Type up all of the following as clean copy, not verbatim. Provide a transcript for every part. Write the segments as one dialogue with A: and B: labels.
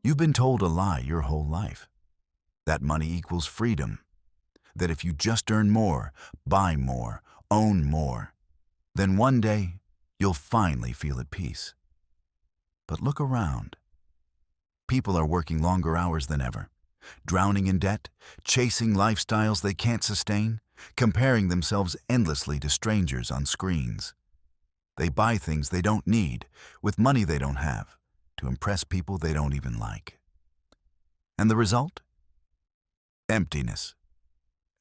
A: You've been told a lie your whole life. That money equals freedom. That if you just earn more, buy more, own more, then one day you'll finally feel at peace. But look around. People are working longer hours than ever, drowning in debt, chasing lifestyles they can't sustain, comparing themselves endlessly to strangers on screens. They buy things they don't need, with money they don't have, to impress people they don't even like. And the result? Emptiness,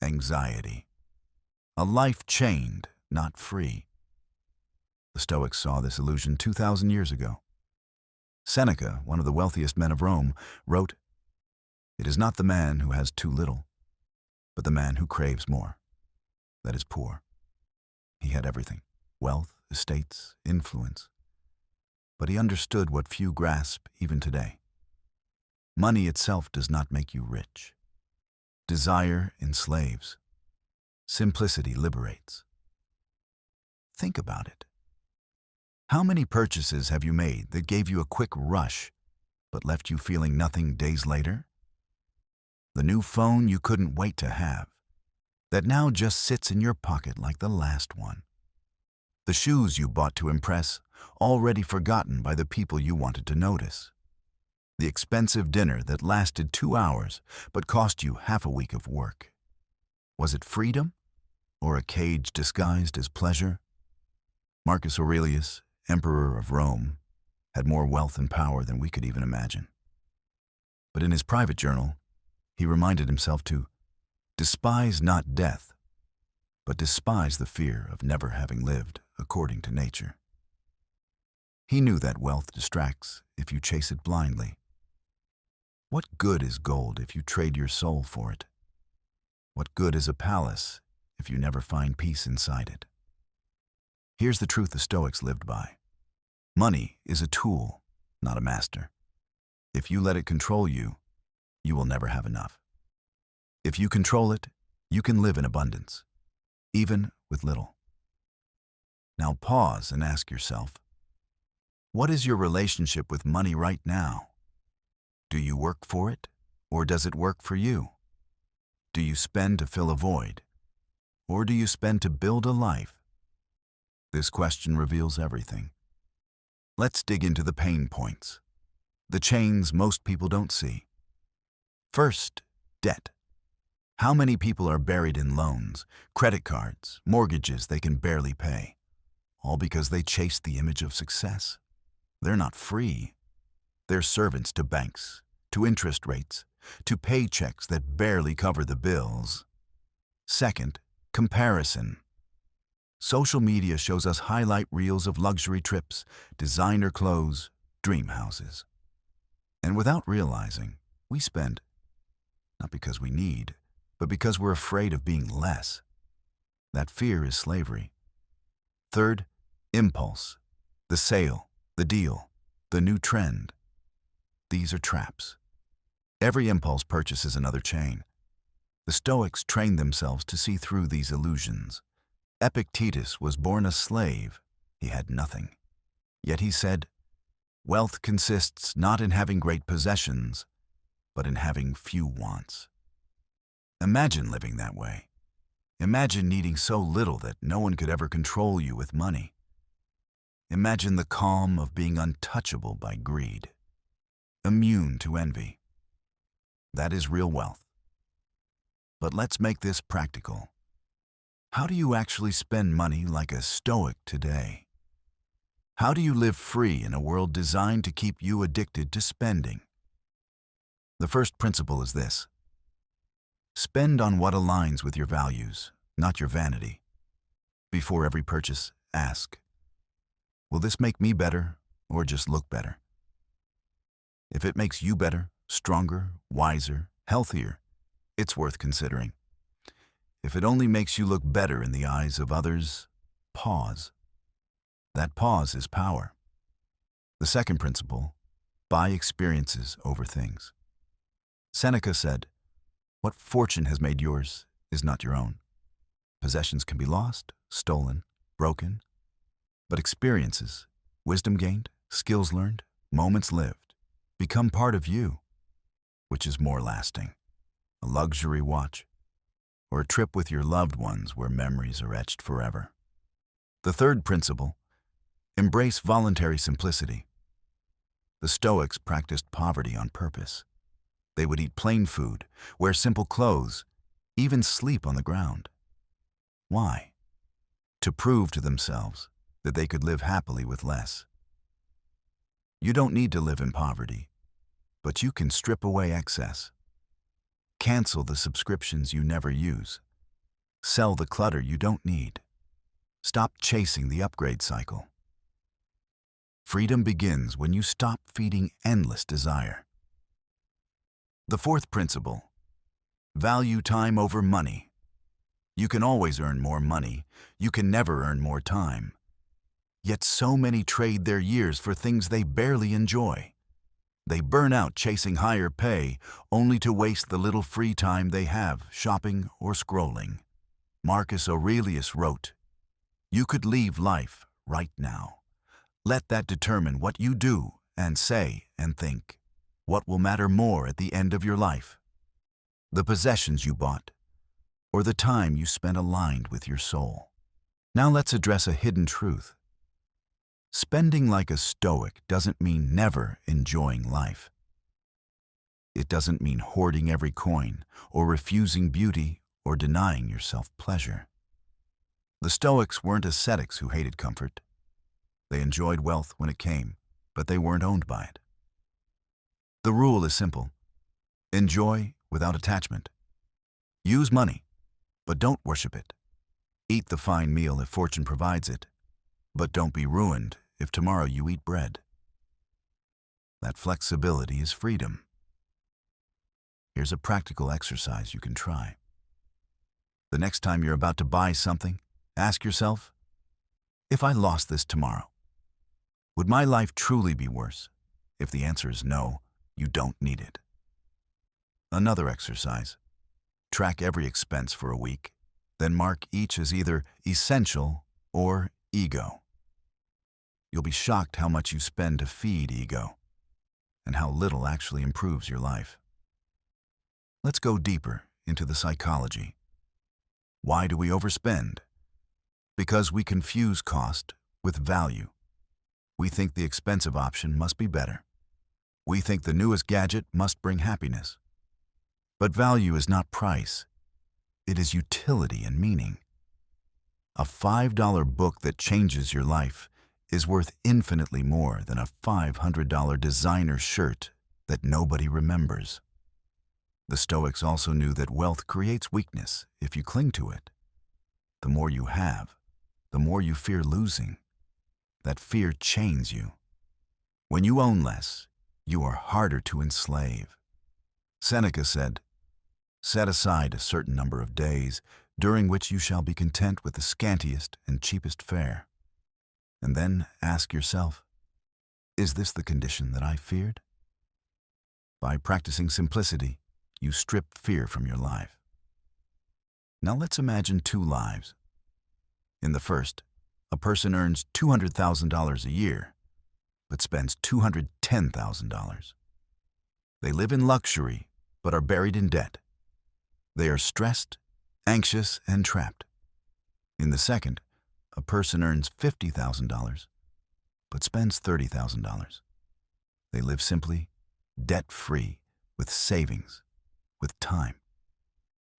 A: anxiety, a life chained, not free. The Stoics saw this illusion 2,000 years ago. Seneca, one of the wealthiest men of Rome, wrote, "It is not the man who has too little, but the man who craves more, that is poor." He had everything: wealth, estates, influence. But he understood what few grasp even today. Money itself does not make you rich. Desire enslaves. Simplicity liberates. Think about it. How many purchases have you made that gave you a quick rush, but left you feeling nothing days later? The new phone you couldn't wait to have, that now just sits in your pocket like the last one. The shoes you bought to impress, already forgotten by the people you wanted to notice. The expensive dinner that lasted 2 hours but cost you half a week of work. Was it freedom or a cage disguised as pleasure? Marcus Aurelius, Emperor of Rome, had more wealth and power than we could even imagine. But in his private journal, he reminded himself to despise not death, but despise the fear of never having lived according to nature. He knew that wealth distracts if you chase it blindly. What good is gold if you trade your soul for it? What good is a palace if you never find peace inside it? Here's the truth the Stoics lived by. Money is a tool, not a master. If you let it control you, you will never have enough. If you control it, you can live in abundance, even with little. Now pause and ask yourself, what is your relationship with money right now? Do you work for it, or does it work for you? Do you spend to fill a void, or do you spend to build a life? This question reveals everything. Let's dig into the pain points, the chains most people don't see. First, debt. How many people are buried in loans, credit cards, mortgages they can barely pay, all because they chase the image of success? They're not free. They're servants to banks, to interest rates, to paychecks that barely cover the bills. Second, comparison. Social media shows us highlight reels of luxury trips, designer clothes, dream houses. And without realizing, we spend, not because we need, but because we're afraid of being less. That fear is slavery. Third, impulse. The sale, the deal, the new trend. These are traps. Every impulse purchase is another chain. The Stoics trained themselves to see through these illusions. Epictetus was born a slave. He had nothing. Yet he said, "Wealth consists not in having great possessions, but in having few wants." Imagine living that way. Imagine needing so little that no one could ever control you with money. Imagine the calm of being untouchable by greed, immune to envy. That is real wealth. But let's make this practical. How do you actually spend money like a Stoic today? How do you live free in a world designed to keep you addicted to spending? The first principle is this: spend on what aligns with your values, not your vanity. Before every purchase, ask, will this make me better or just look better? If it makes you better, stronger, wiser, healthier, it's worth considering. If it only makes you look better in the eyes of others, pause. That pause is power. The second principle, buy experiences over things. Seneca said, "What fortune has made yours is not your own." Possessions can be lost, stolen, broken, but experiences, wisdom gained, skills learned, moments lived, become part of you. Which is more lasting, a luxury watch, or a trip with your loved ones where memories are etched forever? The third principle, embrace voluntary simplicity. The Stoics practiced poverty on purpose. They would eat plain food, wear simple clothes, even sleep on the ground. Why? To prove to themselves that they could live happily with less. You don't need to live in poverty, but you can strip away excess. Cancel the subscriptions you never use. Sell the clutter you don't need. Stop chasing the upgrade cycle. Freedom begins when you stop feeding endless desire. The fourth principle, value time over money. You can always earn more money. You can never earn more time. Yet so many trade their years for things they barely enjoy. They burn out chasing higher pay, only to waste the little free time they have shopping or scrolling. Marcus Aurelius wrote, "You could leave life right now. Let that determine what you do and say and think. What will matter more at the end of your life? The possessions you bought, or the time you spent aligned with your soul?" Now let's address a hidden truth. Spending like a Stoic doesn't mean never enjoying life. It doesn't mean hoarding every coin, or refusing beauty, or denying yourself pleasure. The Stoics weren't ascetics who hated comfort. They enjoyed wealth when it came, but they weren't owned by it. The rule is simple. Enjoy without attachment. Use money, but don't worship it. Eat the fine meal if fortune provides it, but don't be ruined if tomorrow you eat bread. That flexibility is freedom. Here's a practical exercise you can try. The next time you're about to buy something, ask yourself, if I lost this tomorrow, would my life truly be worse? If the answer is no, you don't need it. Another exercise. Track every expense for a week, then mark each as either essential or ego. You'll be shocked how much you spend to feed ego, and how little actually improves your life. Let's go deeper into the psychology. Why do we overspend? Because we confuse cost with value. We think the expensive option must be better. We think the newest gadget must bring happiness. But value is not price. It is utility and meaning. A $5 book that changes your life is worth infinitely more than a $500 designer shirt that nobody remembers. The Stoics also knew that wealth creates weakness if you cling to it. The more you have, the more you fear losing. That fear chains you. When you own less, you are harder to enslave. Seneca said, "Set aside a certain number of days during which you shall be content with the scantiest and cheapest fare. And then ask yourself, is this the condition that I feared?" By practicing simplicity, you strip fear from your life. Now let's imagine two lives. In the first, a person earns $200,000 a year, but spends $210,000. They live in luxury, but are buried in debt. They are stressed, anxious, and trapped. In the second, a person earns $50,000, but spends $30,000. They live simply, debt-free, with savings, with time.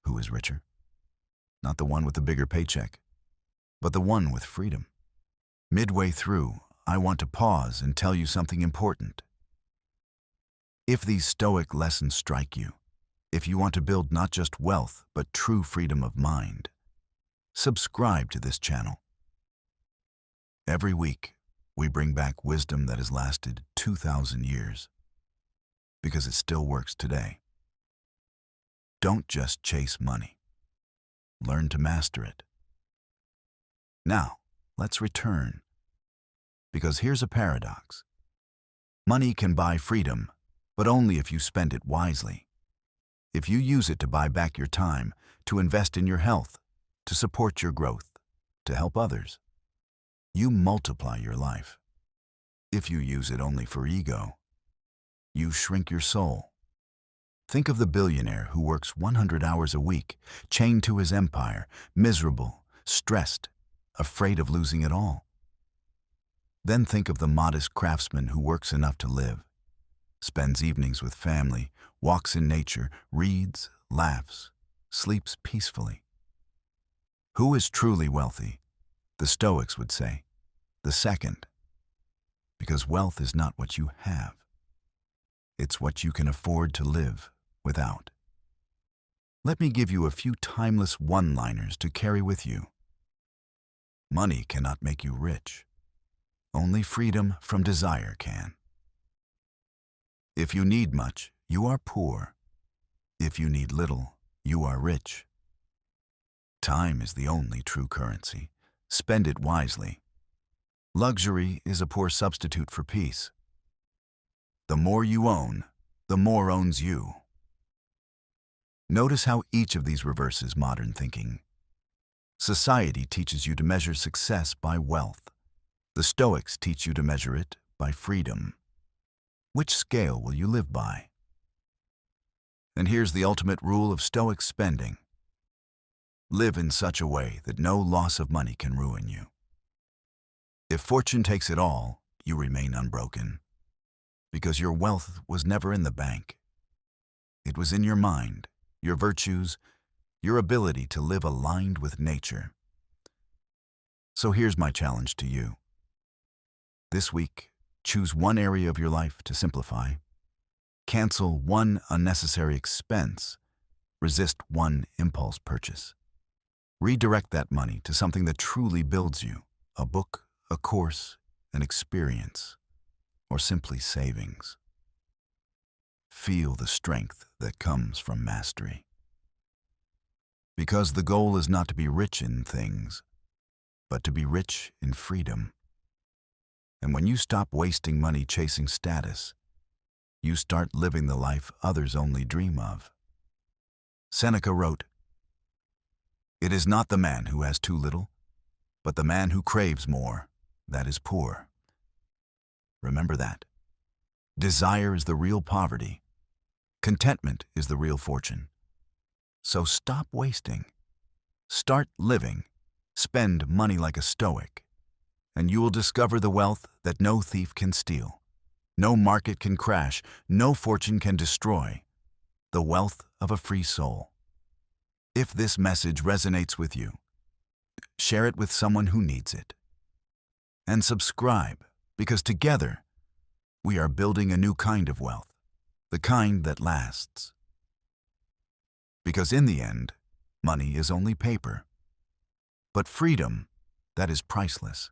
A: Who is richer? Not the one with the bigger paycheck, but the one with freedom. Midway through, I want to pause and tell you something important. If these Stoic lessons strike you, if you want to build not just wealth, but true freedom of mind, subscribe to this channel. Every week, we bring back wisdom that has lasted 2,000 years, because it still works today. Don't just chase money. Learn to master it. Now, let's return, because here's a paradox. Money can buy freedom, but only if you spend it wisely. If you use it to buy back your time, to invest in your health, to support your growth, to help others, you multiply your life. If you use it only for ego, you shrink your soul. Think of the billionaire who works 100 hours a week, chained to his empire, miserable, stressed, afraid of losing it all. Then think of the modest craftsman who works enough to live, spends evenings with family, walks in nature, reads, laughs, sleeps peacefully. Who is truly wealthy? The Stoics would say, the second. Because wealth is not what you have. It's what you can afford to live without. Let me give you a few timeless one-liners to carry with you. Money cannot make you rich. Only freedom from desire can. If you need much, you are poor. If you need little, you are rich. Time is the only true currency. Spend it wisely. Luxury is a poor substitute for peace. The more you own, the more owns you. Notice how each of these reverses modern thinking. Society teaches you to measure success by wealth. The Stoics teach you to measure it by freedom. Which scale will you live by? And here's the ultimate rule of Stoic spending. Live in such a way that no loss of money can ruin you. If fortune takes it all, you remain unbroken, because your wealth was never in the bank. It was in your mind, your virtues, your ability to live aligned with nature. So here's my challenge to you. This week, choose one area of your life to simplify. Cancel one unnecessary expense. Resist one impulse purchase. Redirect that money to something that truly builds you, a book, a course, an experience, or simply savings. Feel the strength that comes from mastery. Because the goal is not to be rich in things, but to be rich in freedom. And when you stop wasting money chasing status, you start living the life others only dream of. Seneca wrote, "It is not the man who has too little, but the man who craves more that is poor." Remember that. Desire is the real poverty. Contentment is the real fortune. So stop wasting. Start living. Spend money like a Stoic, and you will discover the wealth that no thief can steal, no market can crash, no fortune can destroy, the wealth of a free soul. If this message resonates with you, share it with someone who needs it. And subscribe, because together we are building a new kind of wealth, the kind that lasts. Because in the end, money is only paper, but freedom, that is priceless.